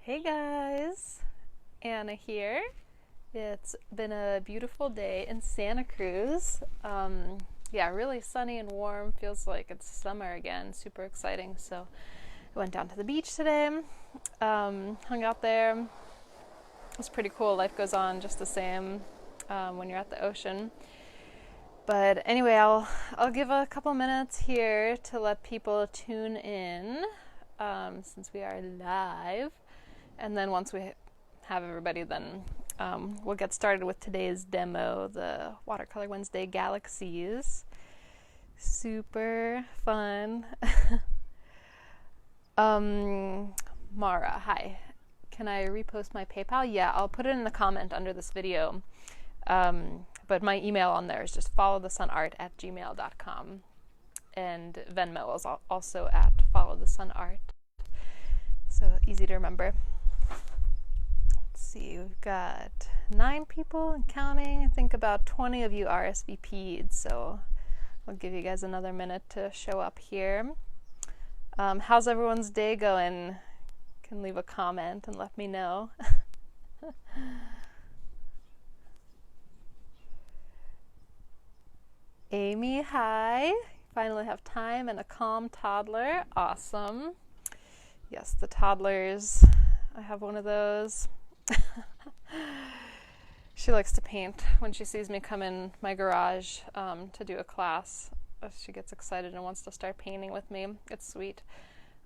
Hey guys, Anna here. It's been a beautiful day in Santa Cruz. Yeah, really sunny and warm. Feels like it's summer again. Super exciting. So I went down to the beach today, hung out there. It was pretty cool. Life goes on just the same when you're at the ocean. But anyway, I'll give a couple minutes here to let people tune in since we are live. And then once we have everybody, then we'll get started with today's demo, the Watercolor Wednesday Galaxies. Super fun. Mara, hi. Can I repost my PayPal? Yeah, I'll put it in the comment under this video. But my email on there is just followthesunart@gmail.com. And Venmo is also at followthesunart. So easy to remember. See, we've got 9 people and counting. I think about 20 of you RSVP'd, so I'll give you guys another minute to show up here. How's everyone's day going? You can leave a comment and let me know. Amy, hi. Finally have time and a calm toddler. Awesome. Yes, the toddlers. I have one of those. She likes to paint. When she sees me come in my garage to do a class, she gets excited and wants to start painting with me. It's sweet,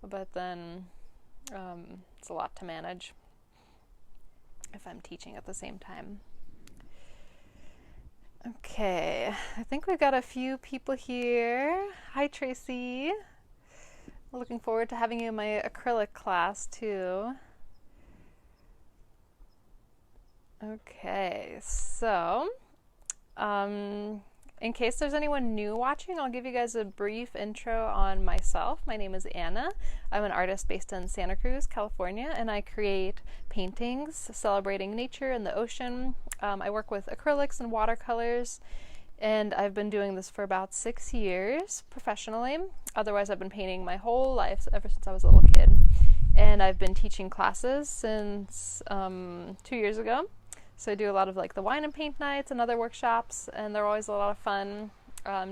but then it's a lot to manage if I'm teaching at the same time. Okay, I think we've got a few people here. Hi, Tracy. Looking forward to having you in my acrylic class too. Okay, so in case there's anyone new watching, I'll give you guys a brief intro on myself. My name is Anna. I'm an artist based in Santa Cruz, California, and I create paintings celebrating nature and the ocean. I work with acrylics and watercolors, and I've been doing this for about 6 years professionally. Otherwise, I've been painting my whole life, ever since I was a little kid. And I've been teaching classes since 2 years ago. So I do a lot of like the wine and paint nights and other workshops, and they're always a lot of fun.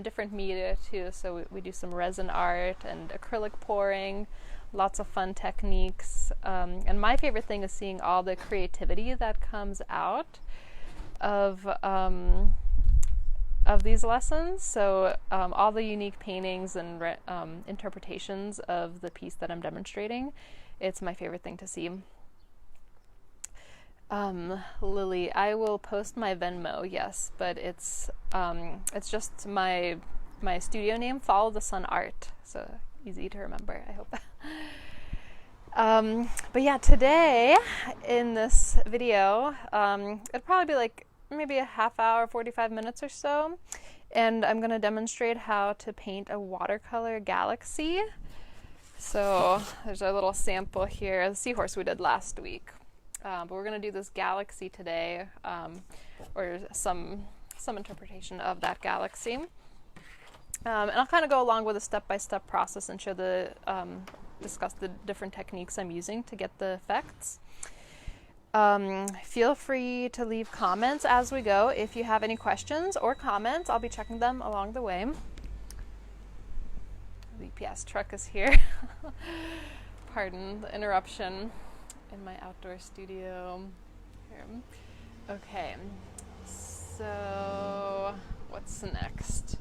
Different media too, so we do some resin art and acrylic pouring, lots of fun techniques. And my favorite thing is seeing all the creativity that comes out of these lessons. So all the unique paintings and interpretations of the piece that I'm demonstrating. It's my favorite thing to see. Lily, I will post my Venmo, yes, but it's just my studio name, Follow the Sun Art, so easy to remember, I hope. But yeah, today in this video, it'll probably be like maybe a half hour, 45 minutes or so, and I'm going to demonstrate how to paint a watercolor galaxy. So there's a little sample here, the seahorse we did last week. But we're going to do this galaxy today, or some interpretation of that galaxy. And I'll kind of go along with a step-by-step process and show discuss the different techniques I'm using to get the effects. Feel free to leave comments as we go. If you have any questions or comments, I'll be checking them along the way. The UPS truck is here. Pardon the interruption in my outdoor studio here. Okay, so what's next?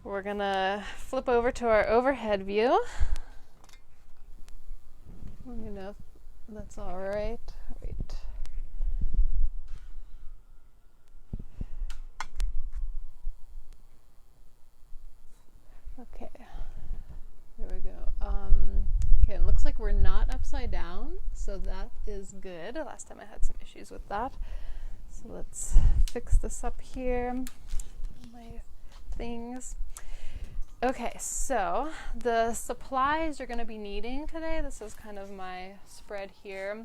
We're gonna flip over to our overhead view. Let me know if that's all right. Wait. Okay, there we go. Okay, it looks like we're not upside down, so that is good. Last time I had some issues with that. So let's fix this up here. My things. Okay, so the supplies you're going to be needing today, this is kind of my spread here.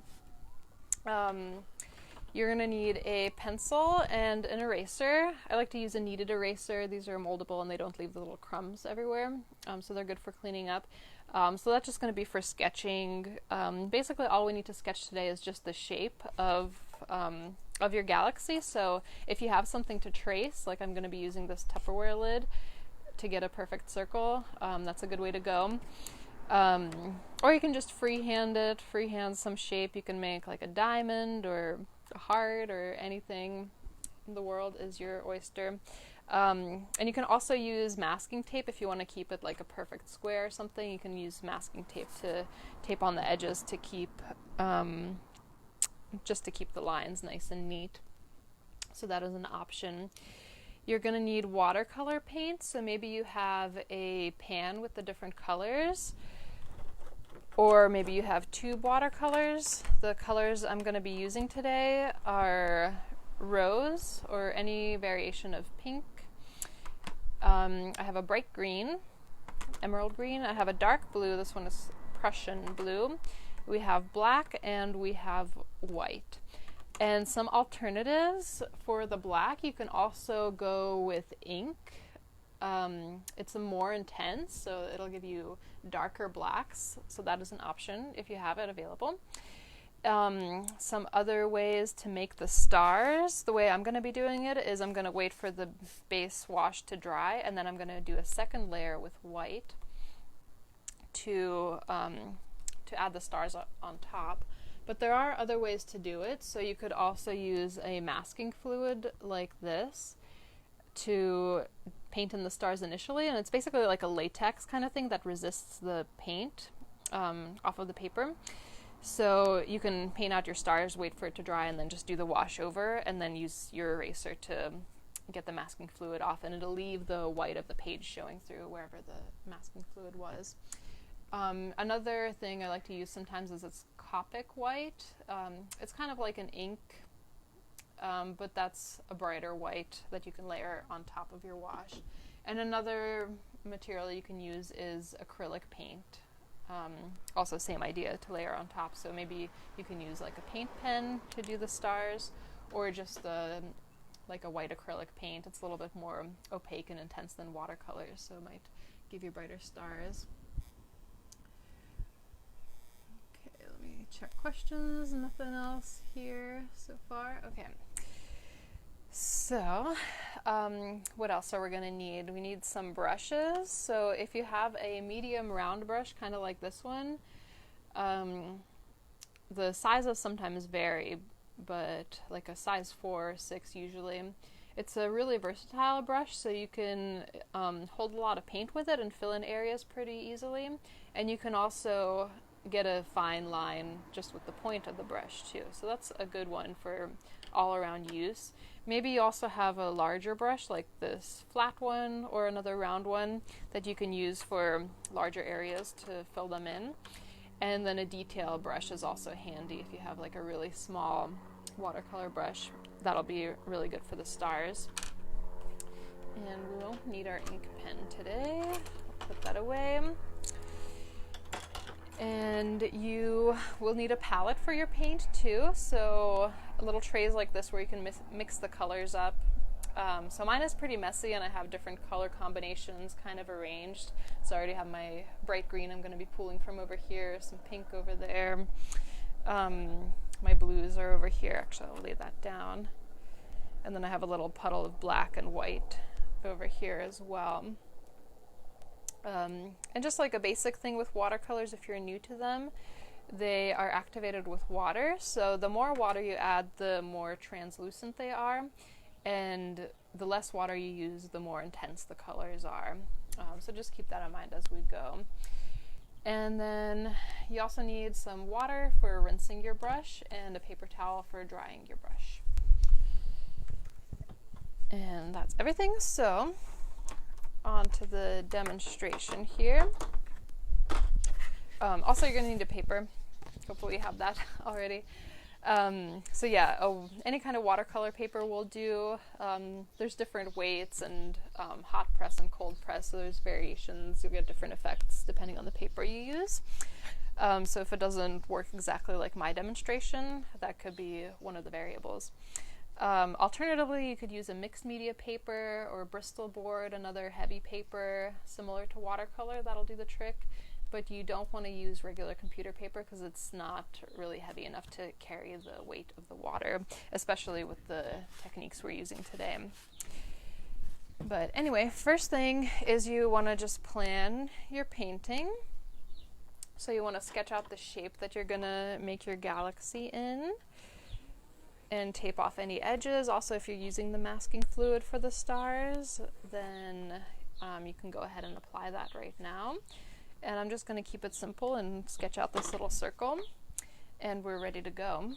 You're going to need a pencil and an eraser. I like to use a kneaded eraser. These are moldable and they don't leave the little crumbs everywhere, so they're good for cleaning up. So that's just going to be for sketching. Basically all we need to sketch today is just the shape of your galaxy. So if you have something to trace, like I'm going to be using this Tupperware lid to get a perfect circle, that's a good way to go. Or you can just freehand some shape. You can make like a diamond or a heart, or anything in the world is your oyster. And you can also use masking tape if you want to keep it like a perfect square or something. You can use masking tape to tape on the edges to keep just to keep the lines nice and neat. So that is an option. You're going to need watercolor paint, so maybe you have a pan with the different colors, or maybe you have tube watercolors. The colors I'm going to be using today are rose, or any variation of pink. I have a bright green, emerald green. I have a dark blue. This one is Prussian blue. We have black, and we have white. And some alternatives for the black, you can also go with ink. It's a more intense, so it'll give you darker blacks. So that is an option if you have it available. Some other ways to make the stars, the way I'm going to be doing it is I'm going to wait for the base wash to dry, and then I'm going to do a second layer with white to add the stars on top. But there are other ways to do it. So you could also use a masking fluid like this to paint in the stars initially, and it's basically like a latex kind of thing that resists the paint off of the paper. So you can paint out your stars, wait for it to dry, and then just do the wash over, and then use your eraser to get the masking fluid off, and it'll leave the white of the page showing through wherever the masking fluid was. Another thing I like to use sometimes is it's Copic white. It's kind of like an ink, but that's a brighter white that you can layer on top of your wash. And another material you can use is acrylic paint. Also same idea, to layer on top. So maybe you can use like a paint pen to do the stars, or just like a white acrylic paint. It's a little bit more opaque and intense than watercolors, so it might give you brighter stars. Check questions, nothing else here so far. Okay, so what else are we going to need? We need some brushes. So if you have a medium round brush, kind of like this one, the sizes sometimes vary, but like a size 4 or 6 usually. It's a really versatile brush, so you can hold a lot of paint with it and fill in areas pretty easily, and you can also get a fine line just with the point of the brush too. So that's a good one for all around use. Maybe you also have a larger brush like this flat one or another round one that you can use for larger areas to fill them in. And then a detail brush is also handy if you have like a really small watercolor brush. That'll be really good for the stars. And we won't need our ink pen today. Put that away. And you will need a palette for your paint too, so little trays like this where you can mix the colors up. So mine is pretty messy, and I have different color combinations kind of arranged. So I already have my bright green I'm going to be pulling from over here, some pink over there. My blues are over here. Actually, I'll lay that down. And then I have a little puddle of black and white over here as well. And just like a basic thing with watercolors, if you're new to them, they are activated with water. So the more water you add, the more translucent they are. And the less water you use, the more intense the colors are. So just keep that in mind as we go. And then you also need some water for rinsing your brush and a paper towel for drying your brush. And that's everything. So on to the demonstration here. Also, you're going to need a paper. Hopefully you have that already. So yeah, any kind of watercolor paper will do. There's different weights and hot press and cold press, so there's variations. You'll get different effects depending on the paper you use. So if it doesn't work exactly like my demonstration, that could be one of the variables. Alternatively, you could use a mixed media paper or Bristol board, another heavy paper similar to watercolor. That'll do the trick. but you don't want to use regular computer paper because it's not really heavy enough to carry the weight of the water, especially with the techniques we're using today. But anyway, first thing is you want to just plan your painting. So you want to sketch out the shape that you're going to make your galaxy in and tape off any edges. Also, if you're using the masking fluid for the stars, then you can go ahead and apply that right now. And I'm just going to keep it simple and sketch out this little circle, and we're ready to go.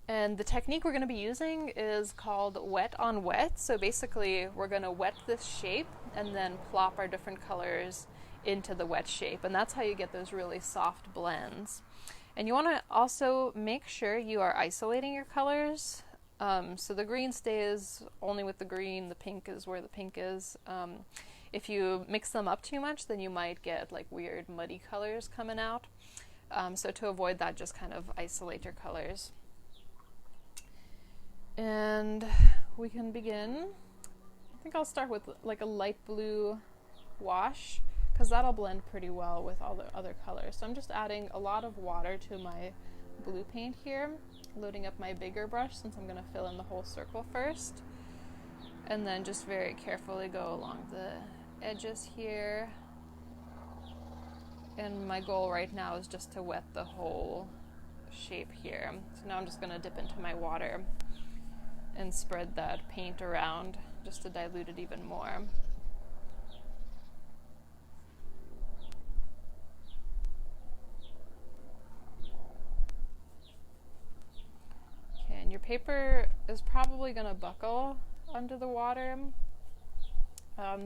And the technique we're going to be using is called wet on wet. So basically, we're going to wet this shape and then plop our different colors into the wet shape. And that's how you get those really soft blends. And you want to also make sure you are isolating your colors. So the green stays only with the green, the pink is where the pink is. If you mix them up too much, then you might get like weird muddy colors coming out. So to avoid that, just kind of isolate your colors. And we can begin. I think I'll start with like a light blue wash, because that'll blend pretty well with all the other colors. So I'm just adding a lot of water to my blue paint here, loading up my bigger brush since I'm going to fill in the whole circle first, and then just very carefully go along the edges here. And my goal right now is just to wet the whole shape here. So now I'm just going to dip into my water and spread that paint around just to dilute it even more. Okay, and your paper is probably going to buckle under the water.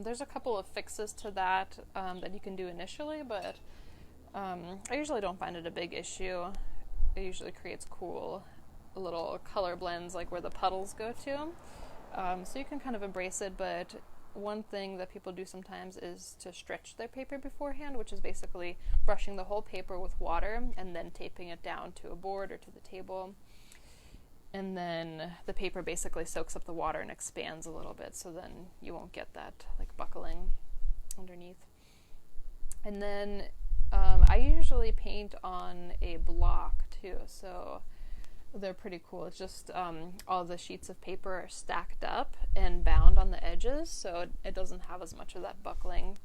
There's a couple of fixes to that that you can do initially, but I usually don't find it a big issue. It usually creates cool little color blends like where the puddles go to. So you can kind of embrace it, but one thing that people do sometimes is to stretch their paper beforehand, which is basically brushing the whole paper with water and then taping it down to a board or to the table. And then the paper basically soaks up the water and expands a little bit, so then you won't get that like buckling underneath. And then I usually paint on a block too, so they're pretty cool. It's just all the sheets of paper are stacked up and bound on the edges, so it doesn't have as much of that buckling.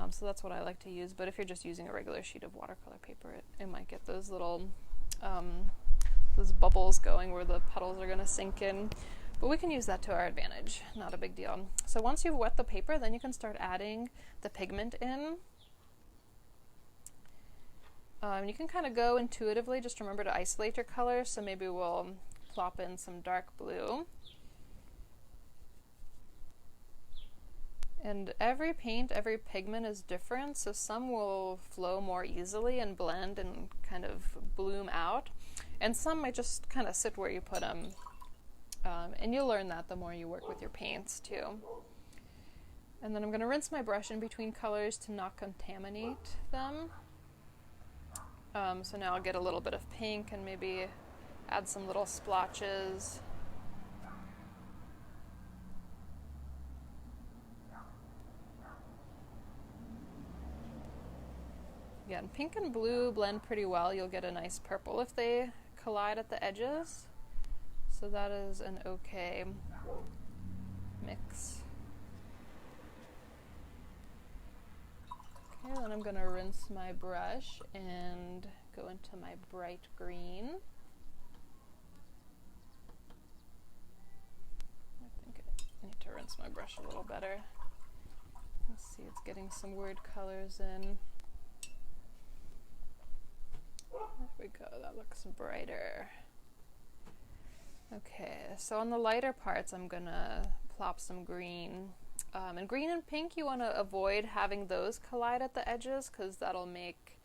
So that's what I like to use, but if you're just using a regular sheet of watercolor paper, it might get those little those bubbles going where the puddles are going to sink in. But we can use that to our advantage, not a big deal. So once you've wet the paper, then you can start adding the pigment in. You can kind of go intuitively, just remember to isolate your colors. So maybe we'll plop in some dark blue. And every paint, every pigment is different, so some will flow more easily and blend and kind of bloom out, and some might just kind of sit where you put them. And you'll learn that the more you work with your paints too. And then I'm going to rinse my brush in between colors to not contaminate them. So now I'll get a little bit of pink and maybe add some little splotches. Again, pink and blue blend pretty well. You'll get a nice purple if they collide at the edges. So that is an okay mix. Okay, then I'm going to rinse my brush and go into my bright green. I think I need to rinse my brush a little better. Let's see, it's getting some weird colors in. There we go, that looks brighter. Okay, so on the lighter parts I'm gonna plop some green. And green and pink, you want to avoid having those collide at the edges because that'll make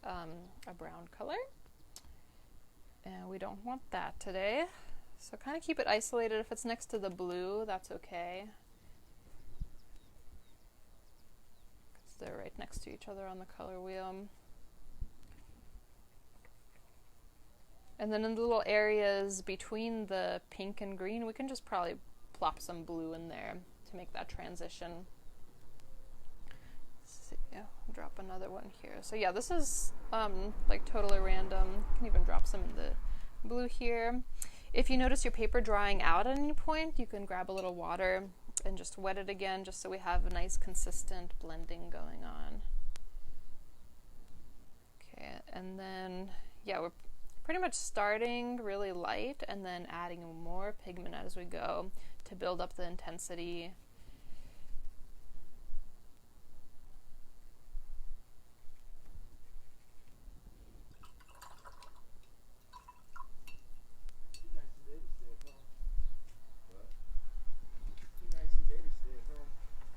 a brown color. And we don't want that today. So kind of keep it isolated. If it's next to the blue, that's okay, because they're right next to each other on the color wheel. And then in the little areas between the pink and green, we can just probably plop some blue in there to make that transition. Let's see, drop another one here. So yeah, this is like totally random. You can even drop some in the blue here. If you notice your paper drying out at any point, you can grab a little water and just wet it again, just so we have a nice consistent blending going on. Okay, and then yeah, we're pretty much starting really light and then adding more pigment as we go to build up the intensity.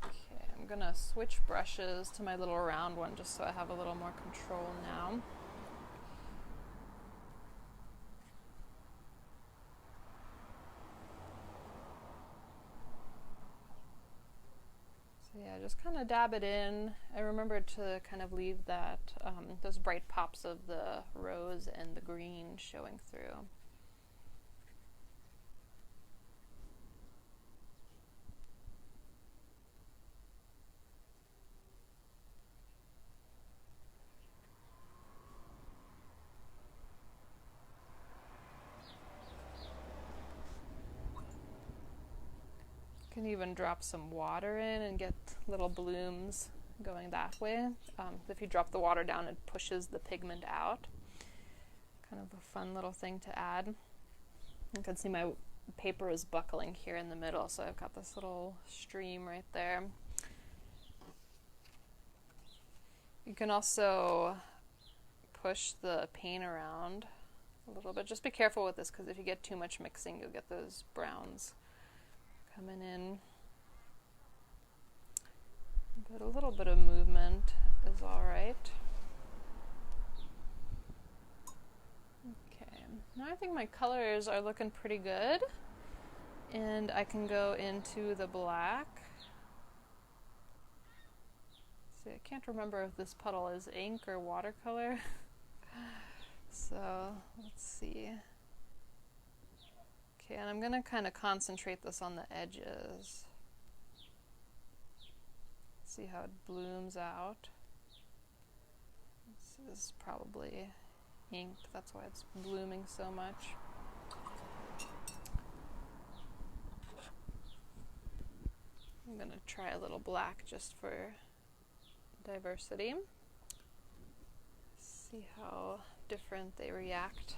Okay, I'm gonna switch brushes to my little round one just so I have a little more control now. Yeah, just kind of dab it in. I remember to kind of leave that those bright pops of the rose and the green showing through. You can even drop some water in and get little blooms going that way. If you drop the water down, it pushes the pigment out. Kind of a fun little thing to add. You can see my paper is buckling here in the middle, so I've got this little stream right there. You can also push the paint around a little bit. Just be careful with this, because if you get too much mixing, you'll get those browns coming in. But a little bit of movement is all right. Okay, now I think my colors are looking pretty good, and I can go into the black. See, I can't remember if this puddle is ink or watercolor. So let's see. Okay, and I'm going to kind of concentrate this on the edges. See how it blooms out. This is probably ink, that's why it's blooming so much. I'm going to try a little black just for diversity. See how different they react.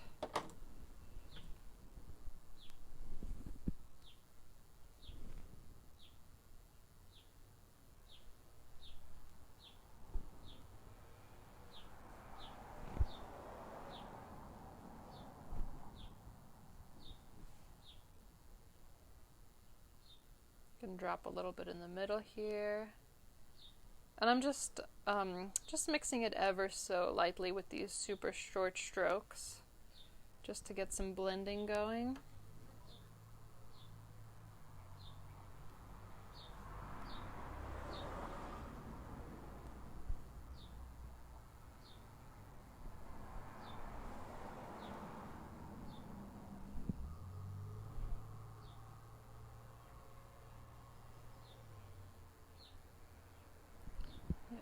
Can drop a little bit in the middle here. And I'm just mixing it ever so lightly with these super short strokes, just to get some blending going.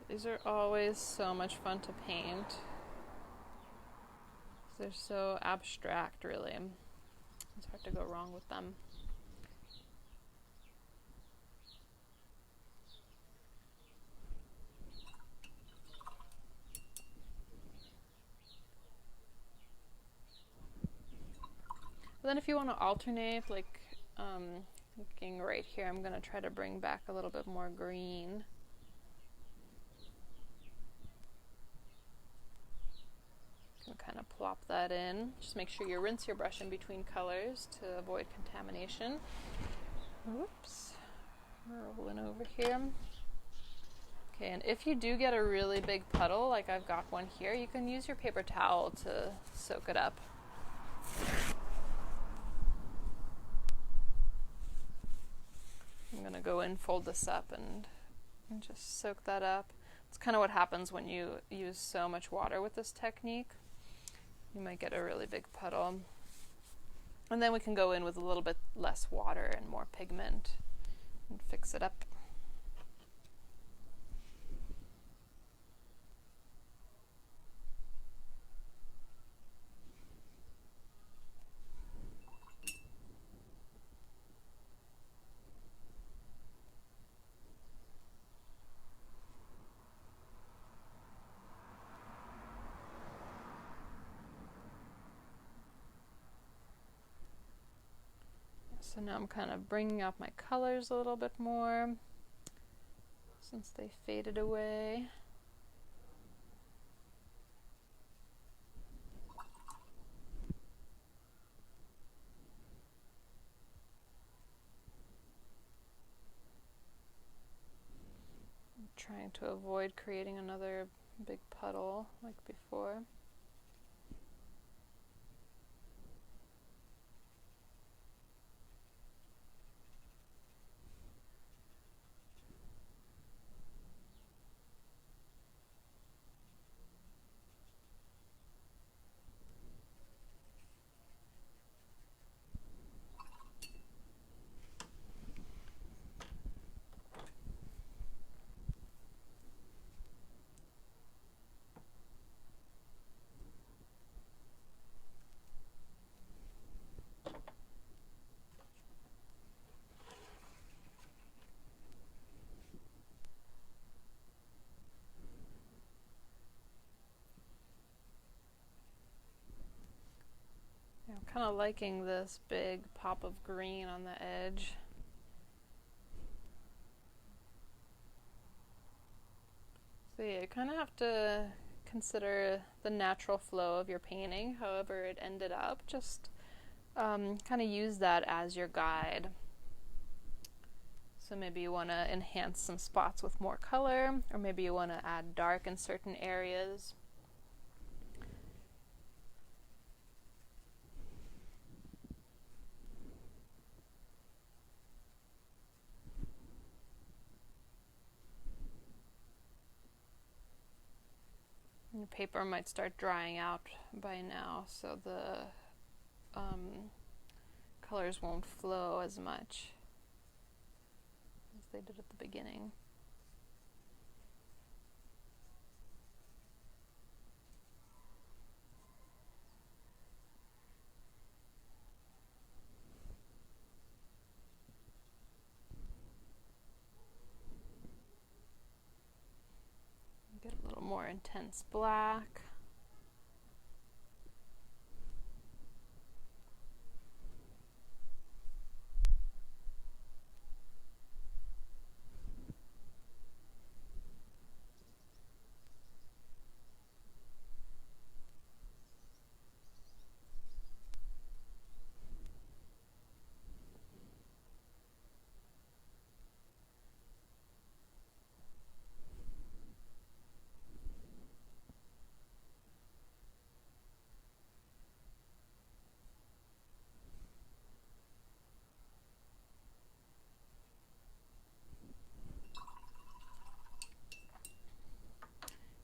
These are always so much fun to paint. They're so abstract, really. It's hard to go wrong with them. But then if you want to alternate, like looking right here, I'm going to try to bring back a little bit more green. Kind of plop that in. Just make sure you rinse your brush in between colors to avoid contamination. Oops, rolling over here. Okay, and if you do get a really big puddle, like I've got one here, you can use your paper towel to soak it up. I'm gonna go in, fold this up, and just soak that up. It's kind of what happens when you use so much water with this technique. You might get a really big puddle. And then we can go in with a little bit less water and more pigment. and fix it up. So now I'm kind of bringing out my colors a little bit more since they faded away. I'm trying to avoid creating another big puddle like before. I'm kind of liking this big pop of green on the edge. So yeah, you kind of have to consider the natural flow of your painting, however it ended up. Just kind of use that as your guide. So maybe you want to enhance some spots with more color, or maybe you want to add dark in certain areas. Your paper might start drying out by now, so the colors won't flow as much as they did at the beginning. Get a little more intense black.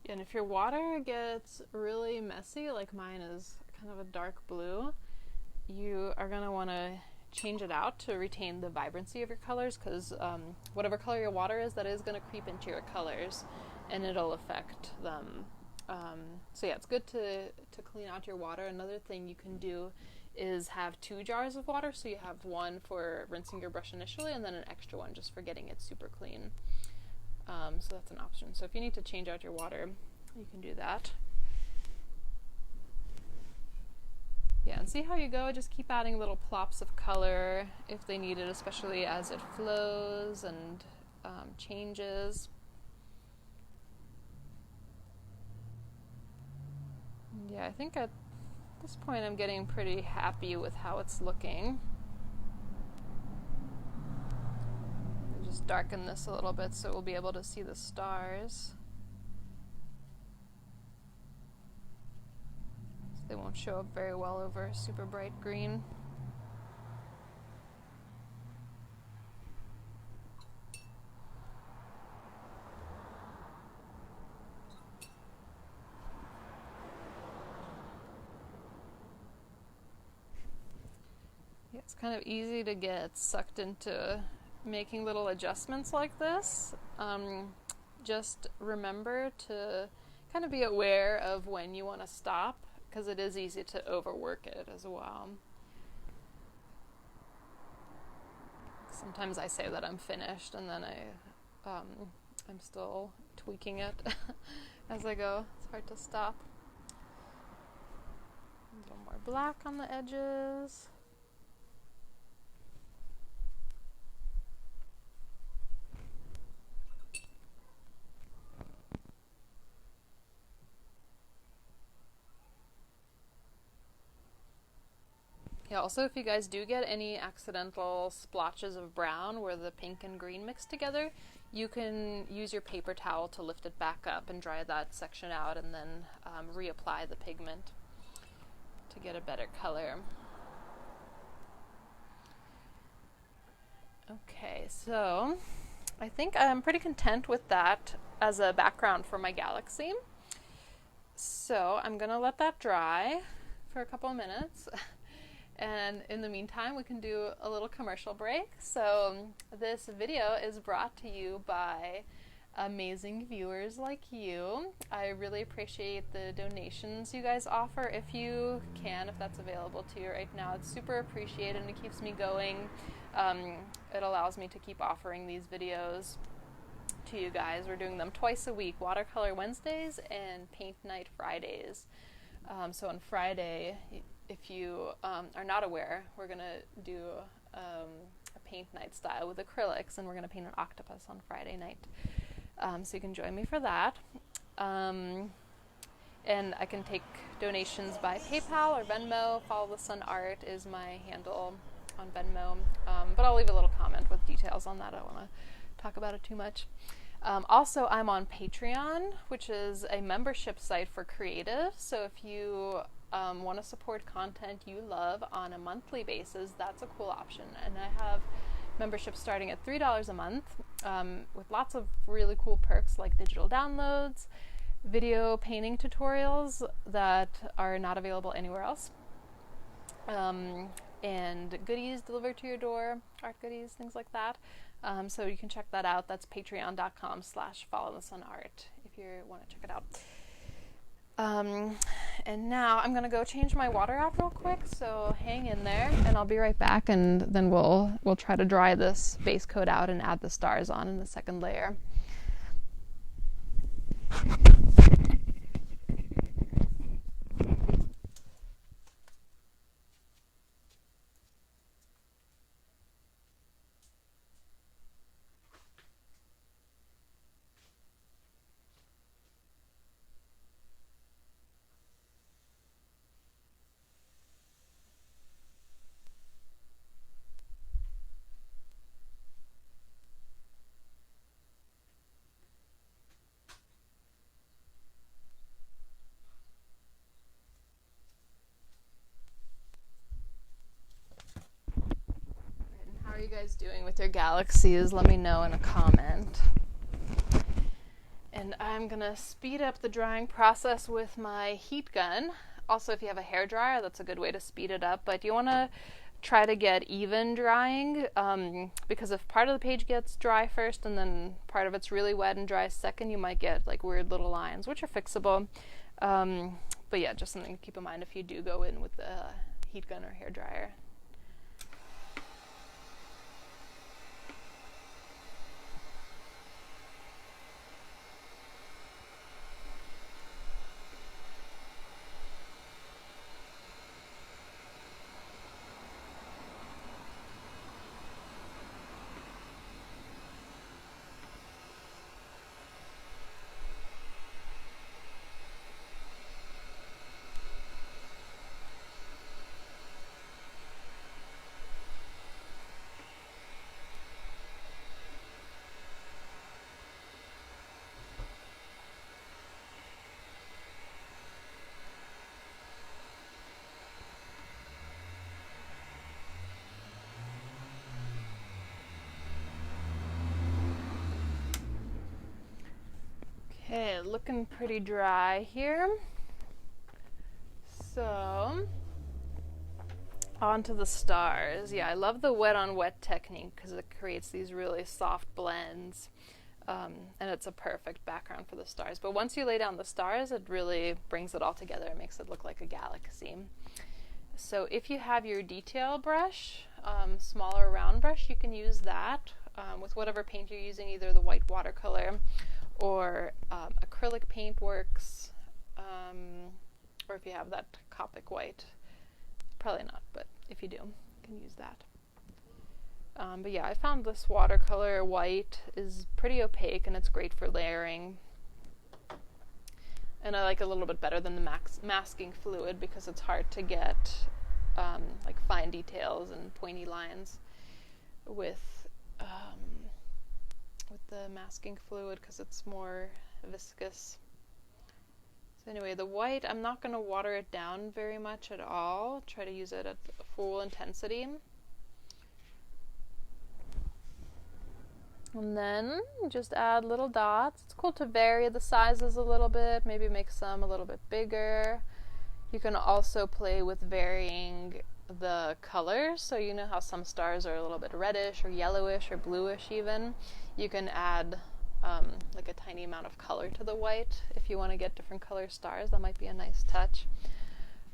And if your water gets really messy, like mine is kind of a dark blue, you are going to want to change it out to retain the vibrancy of your colors, because whatever color your water is, that is going to creep into your colors and it'll affect them. So yeah, it's good to clean out your water. Another thing you can do is have 2 jars of water, so you have one for rinsing your brush initially and then an extra one just for getting it super clean. So that's an option. So if you need to change out your water, you can do that. Yeah, and see how you go. Just keep adding little plops of color if they need it, especially as it flows and changes. Yeah, I think at this point I'm getting pretty happy with how it's looking. Just darken this a little bit so we'll be able to see the stars. So they won't show up very well over super bright green. Yeah, it's kind of easy to get sucked into making little adjustments like this. Just remember to kind of be aware of when you want to stop, because it is easy to overwork it as well. Sometimes I say that I'm finished and then I'm still tweaking it as I go. It's hard to stop. A little more black on the edges. Yeah, also if you guys do get any accidental splotches of brown where the pink and green mix together, you can use your paper towel to lift it back up and dry that section out, and then reapply the pigment to get a better color. Okay, so I think I'm pretty content with that as a background for my galaxy. So I'm gonna let that dry for a couple of minutes. And in the meantime, we can do a little commercial break. So this video is brought to you by amazing viewers like you. I really appreciate the donations you guys offer if you can, if that's available to you right now. It's super appreciated and it keeps me going. It allows me to keep offering these videos to you guys. We're doing them twice a week, Watercolor Wednesdays and Paint Night Fridays. So on Friday, if you are not aware, we're going to do a paint night style with acrylics, and we're going to paint an octopus on Friday night. So you can join me for that. And I can take donations by PayPal or Venmo. Follow the Sun Art is my handle on Venmo. But I'll leave a little comment with details on that. I don't want to talk about it too much. Also, I'm on Patreon, which is a membership site for creatives. So if you want to support content you love on a monthly basis, that's a cool option. And I have memberships starting at $3 a month with lots of really cool perks like digital downloads, video painting tutorials that are not available anywhere else, and goodies delivered to your door, art goodies, things like that. So you can check that out. That's patreon.com/followthesunart if you want to check it out. And now I'm gonna go change my water out real quick, so hang in there and I'll be right back, and then we'll try to dry this base coat out and add the stars on in the second layer. How are you guys doing with your galaxies? Let me know in a comment. And I'm gonna speed up the drying process with my heat gun. Also, if you have a hair dryer, that's a good way to speed it up, but you want to try to get even drying, because if part of the page gets dry first and then part of it's really wet and dry second, you might get like weird little lines, which are fixable. But yeah, just something to keep in mind if you do go in with the heat gun or hair dryer. Okay, looking pretty dry here. So, onto the stars. Yeah, I love the wet on wet technique because it creates these really soft blends. And it's a perfect background for the stars. But once you lay down the stars, it really brings it all together and makes it look like a galaxy. So if you have your detail brush, smaller round brush, you can use that with whatever paint you're using, either the white watercolor or acrylic paint works, or if you have that Copic white, probably not, but if you do, you can use that. But yeah, I found this watercolor white is pretty opaque and it's great for layering. And I like it a little bit better than the masking fluid because it's hard to get like fine details and pointy lines with the masking fluid because it's more viscous. So anyway, the white, I'm not going to water it down very much at all. Try to use it at full intensity. And then just add little dots. It's cool to vary the sizes a little bit, maybe make some a little bit bigger. You can also play with varying the colors. So you know how some stars are a little bit reddish or yellowish or bluish even. You can add like a tiny amount of color to the white if you want to get different color stars. That might be a nice touch.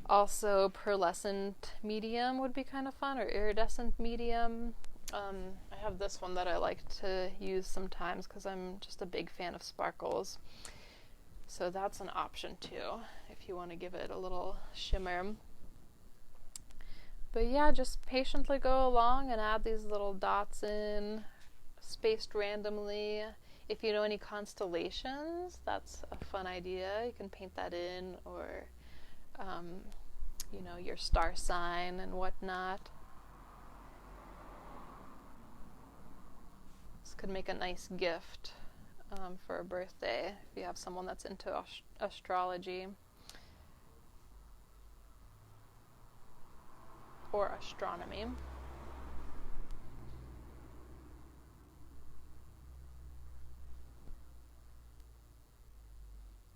Also, pearlescent medium would be kind of fun, or iridescent medium. I have this one that I like to use sometimes because I'm just a big fan of sparkles. So that's an option too, if you want to give it a little shimmer. But yeah, just patiently go along and add these little dots in, spaced randomly. If you know any constellations, that's a fun idea. You can paint that in, or you know, your star sign and whatnot. This could make a nice gift for a birthday if you have someone that's into astrology or astronomy.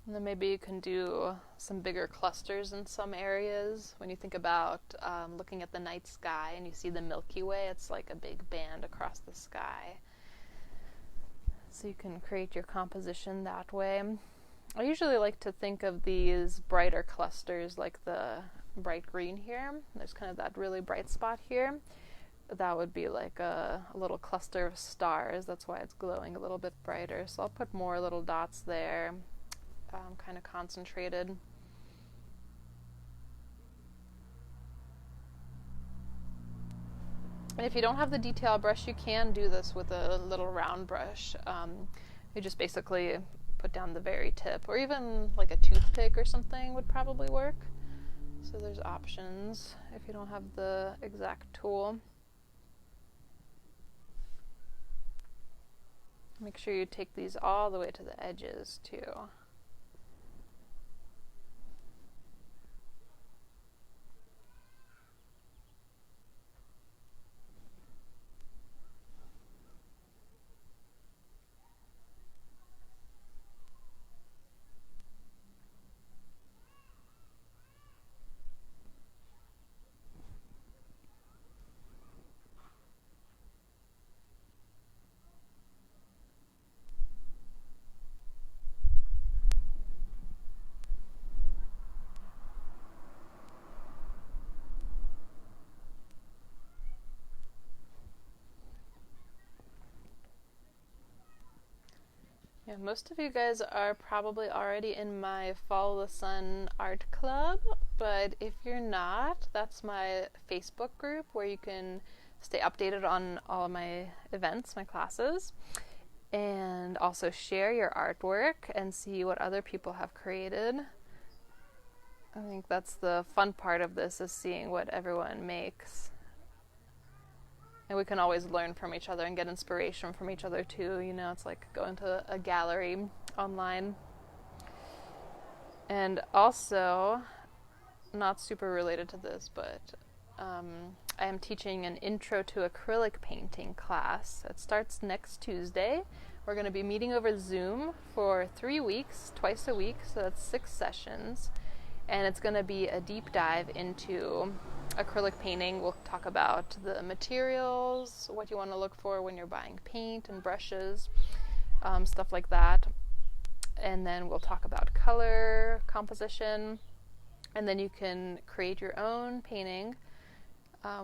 And then maybe you can do some bigger clusters in some areas. When you think about looking at the night sky and you see the Milky Way, it's like a big band across the sky. So you can create your composition that way. I usually like to think of these brighter clusters like the bright green here. There's kind of that really bright spot here. That would be like a little cluster of stars. That's why it's glowing a little bit brighter. So I'll put more little dots there. Kind of concentrated. And if you don't have the detail brush, you can do this with a little round brush. You just basically put down the very tip, or even like a toothpick or something would probably work. So there's options if you don't have the exact tool. Make sure you take these all the way to the edges too. Yeah, most of you guys are probably already in my Follow the Sun art club, but if you're not, that's my Facebook group where you can stay updated on all of my events, my classes, and also share your artwork and see what other people have created. I think that's the fun part of this, is seeing what everyone makes. And we can always learn from each other and get inspiration from each other too. You know, it's like going to a gallery online. And also, not super related to this, but I am teaching an intro to acrylic painting class. It starts next Tuesday. We're going to be meeting over Zoom for 3 weeks, twice a week, so that's 6 sessions. And it's going to be a deep dive into acrylic painting. We'll talk about the materials, what you want to look for when you're buying paint and brushes, stuff like that. And then we'll talk about color, composition, and then you can create your own painting,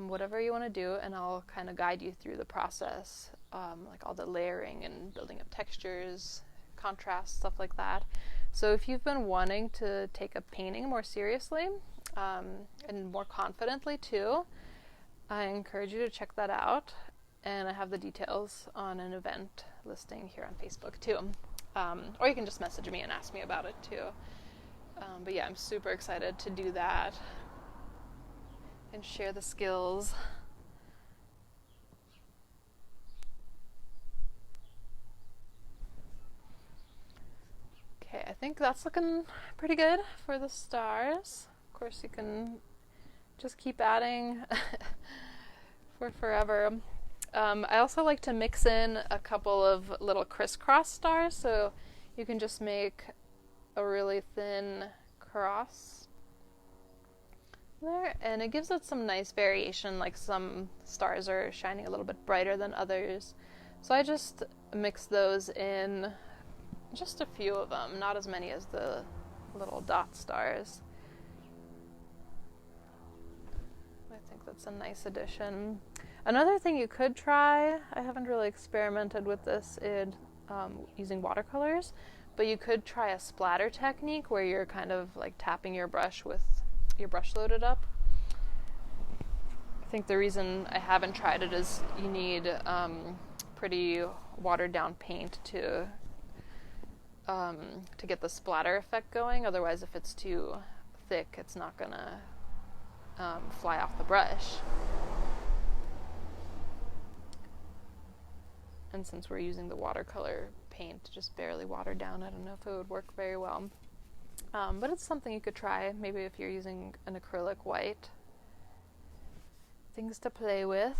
whatever you want to do, and I'll kind of guide you through the process, like all the layering and building up textures, contrast, stuff like that. So if you've been wanting to take up painting more seriously, and more confidently too, I encourage you to check that out. And I have the details on an event listing here on Facebook too. Or you can just message me and ask me about it too. But yeah, I'm super excited to do that. and share the skills. Okay, I think that's looking pretty good for the stars. Of course, you can just keep adding for forever. I also like to mix in a couple of little crisscross stars, so you can just make a really thin cross there, and it gives it some nice variation, like some stars are shining a little bit brighter than others. So I just mix those in, just a few of them, not as many as the little dot stars. I think that's a nice addition. Another thing you could try, I haven't really experimented with this in using watercolors, but you could try a splatter technique where you're kind of like tapping your brush with your brush loaded up. I think the reason I haven't tried it is you need pretty watered down paint to get the splatter effect going. Otherwise, if it's too thick, it's not gonna fly off the brush. And since we're using the watercolor paint, just barely watered down, I don't know if it would work very well. But it's something you could try, maybe if you're using an acrylic white. Things to play with.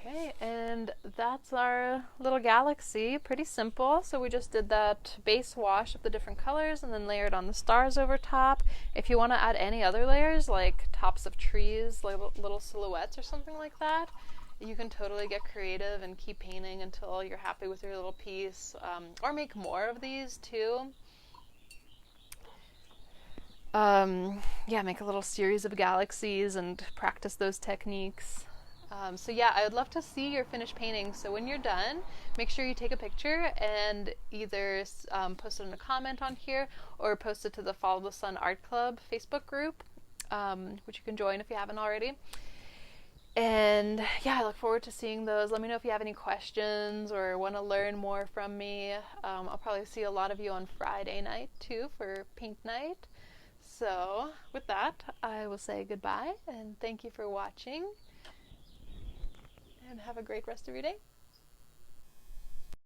Okay, and that's our little galaxy. Pretty simple. So we just did that base wash of the different colors and then layered on the stars over top. If you want to add any other layers, like tops of trees, like little silhouettes or something like that, you can totally get creative and keep painting until you're happy with your little piece, or make more of these too. Yeah, make a little series of galaxies and practice those techniques. So yeah, I would love to see your finished painting. So when you're done, make sure you take a picture and either post it in a comment on here or post it to the Follow the Sun Art Club Facebook group, which you can join if you haven't already. And yeah, I look forward to seeing those. Let me know if you have any questions or want to learn more from me. I'll probably see a lot of you on Friday night too for paint night. So with that, I will say goodbye and thank you for watching. And have a great rest of your day.